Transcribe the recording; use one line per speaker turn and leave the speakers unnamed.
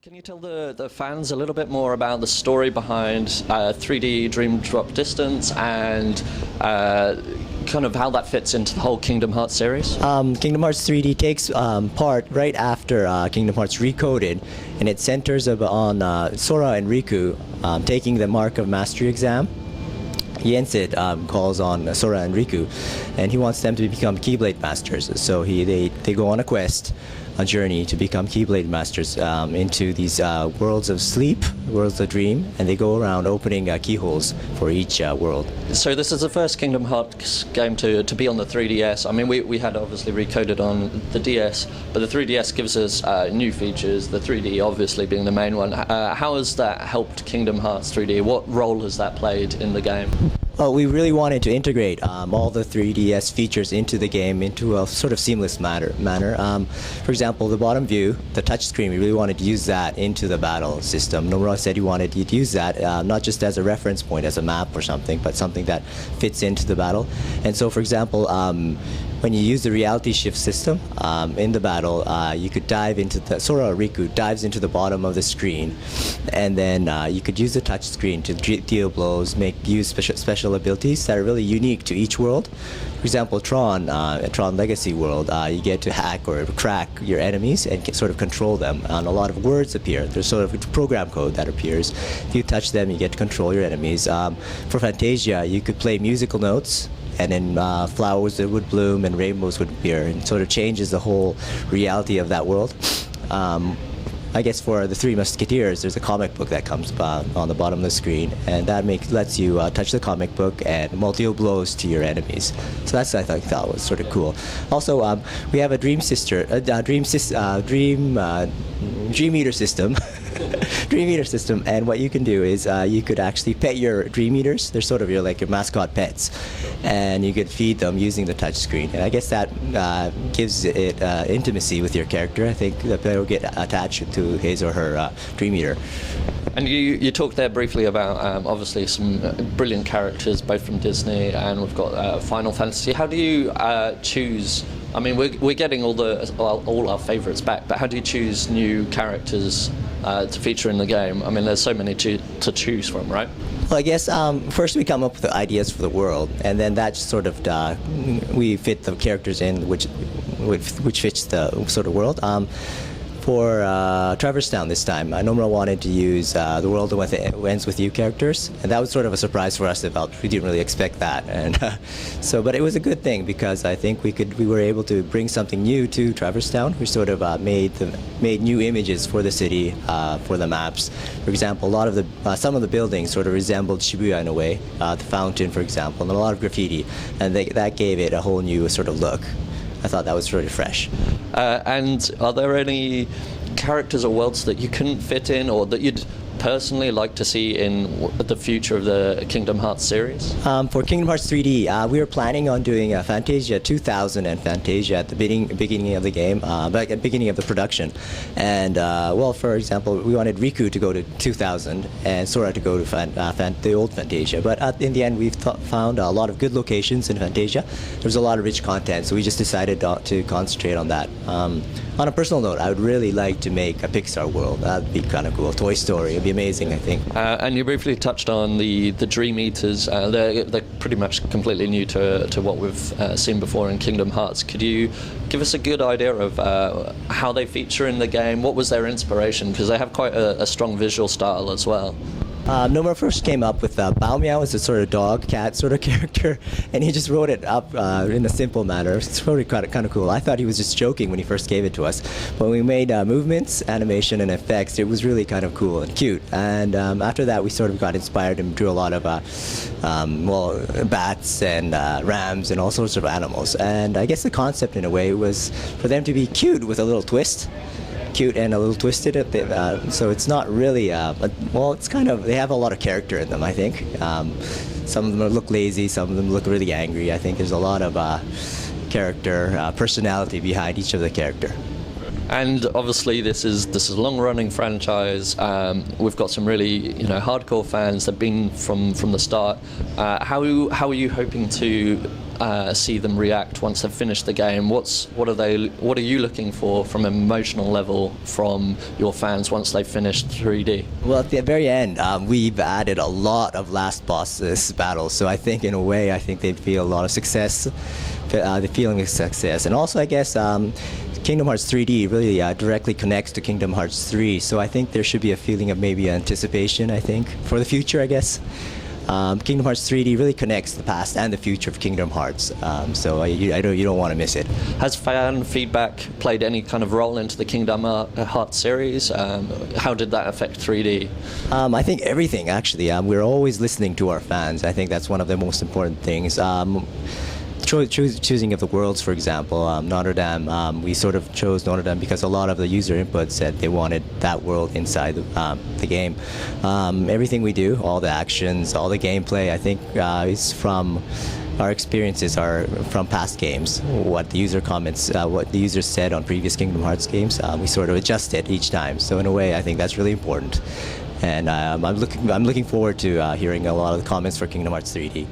Can you tell the fans a little bit more about the story behind 3D Dream Drop Distance and kind of how that fits into the whole Kingdom Hearts series?
Kingdom Hearts 3D takes part right after Kingdom Hearts Recoded, and it centers on Sora and Riku taking the Mark of Mastery exam. Yensid calls on Sora and Riku, and he wants them to become Keyblade Masters. So they go on a quest, a journey to become Keyblade Masters into these worlds of sleep, worlds of dream, and they go around opening keyholes for each world.
So this is the first Kingdom Hearts game to be on the 3DS. I mean, we had obviously Recoded on the DS, but the 3DS gives us new features, the 3D obviously being the main one. How has that helped Kingdom Hearts 3D? What role has that played in the game?
Well, we really wanted to integrate all the 3DS features into the game into a sort of seamless manner. For example, the bottom view, the touch screen, we really wanted to use that into the battle system. Nomura said he wanted to use that not just as a reference point, as a map or something, but something that fits into the battle. And so, for example, when you use the reality shift system in the battle, you could dive into the Sora or Riku dives into the bottom of the screen, and then you could use the touch screen to deal blows, use special abilities that are really unique to each world. For example, Tron Legacy world, you get to hack or crack your enemies and sort of control them. And a lot of words appear. There's sort of a program code that appears. If you touch them, you get to control your enemies. For Fantasia, you could play musical notes, and then flowers that would bloom and rainbows would appear, and sort of changes the whole reality of that world. I guess for the Three Musketeers, there's a comic book that comes on the bottom of the screen, and that lets you touch the comic book and multiple blows to your enemies. So that's, I thought was sort of cool. Also, we have a Dream Eater system. Dream Eater system, and what you can do is you could actually pet your Dream Eaters. They're sort of your mascot pets, and you could feed them using the touch screen. And I guess that gives it intimacy with your character. I think the player will get attached to his or her Dream Eater.
And you talked there briefly about obviously some brilliant characters, both from Disney, and we've got Final Fantasy. How do you choose? I mean, we're getting all our favourites back, but how do you choose new characters to feature in the game? I mean, there's so many to choose from, right?
Well, I guess first we come up with the ideas for the world, and then that sort of we fit the characters in which fits the sort of world. For Traverse Town this time, Nomura wanted to use the world that ends with you characters, and that was sort of a surprise for us. We didn't really expect that, and but it was a good thing because I think we were able to bring something new to Traverse Town. We sort of made new images for the city, for the maps. For example, some of the buildings sort of resembled Shibuya in a way. The fountain, for example, and a lot of graffiti, and that gave it a whole new sort of look. I thought that was really fresh.
And are there any characters or worlds that you couldn't fit in, or that you'd personally like to see in the future of the Kingdom Hearts series?
For Kingdom Hearts 3D, we were planning on doing Fantasia 2000 and Fantasia at the beginning of the game, back at the beginning of the production. And, well, for example, we wanted Riku to go to 2000 and Sora to go to the old Fantasia. But in the end, we've found a lot of good locations in Fantasia. There was a lot of rich content, so we just decided to concentrate on that. On a personal note, I would really like to make a Pixar world. That would be kind of cool. Toy Story. It'd be amazing, I think.
And you briefly touched on the Dream Eaters. They're pretty much completely new to what we've seen before in Kingdom Hearts. Could you give us a good idea of how they feature in the game? What was their inspiration? Because they have quite a strong visual style as well.
Nomura first came up with Bao Meow as a sort of dog, cat sort of character, and he just wrote it up in a simple manner. It's really kind of cool. I thought he was just joking when he first gave it to us. But when we made movements, animation, and effects, it was really kind of cool and cute. And after that, we sort of got inspired and drew a lot of bats and rams and all sorts of animals. And I guess the concept, in a way, was for them to be cute with a little twist. Cute and a little twisted, so it's not really well, it's kind of, they have a lot of character in them, I think. Some of them look lazy, some of them look really angry. I think there's a lot of character, personality behind each of the character.
And obviously this is a long-running franchise. We've got some really hardcore fans that've been from the start. How are you hoping to see them react once they've finished the game? What are you looking for from an emotional level from your fans once they've finished 3D?
Well, at the very end, we've added a lot of last bosses battles, so I think in a way, I think they'd feel a lot of success, the feeling of success, and also I guess Kingdom Hearts 3D really directly connects to Kingdom Hearts 3, so I think there should be a feeling of maybe anticipation, I think, for the future, I guess. Kingdom Hearts 3D really connects the past and the future of Kingdom Hearts, so you don't want to miss it.
Has fan feedback played any kind of role into the Kingdom Hearts series? How did that affect 3D?
I think everything, actually. We're always listening to our fans. I think that's one of the most important things. Choosing of the worlds, for example, Notre Dame, we sort of chose Notre Dame because a lot of the user input said they wanted that world inside the game. Everything we do, all the actions, all the gameplay, I think is from our experiences are from past games. What the user comments, what the users said on previous Kingdom Hearts games, we sort of adjust it each time. So in a way, I think that's really important. And I'm looking forward to hearing a lot of the comments for Kingdom Hearts 3D.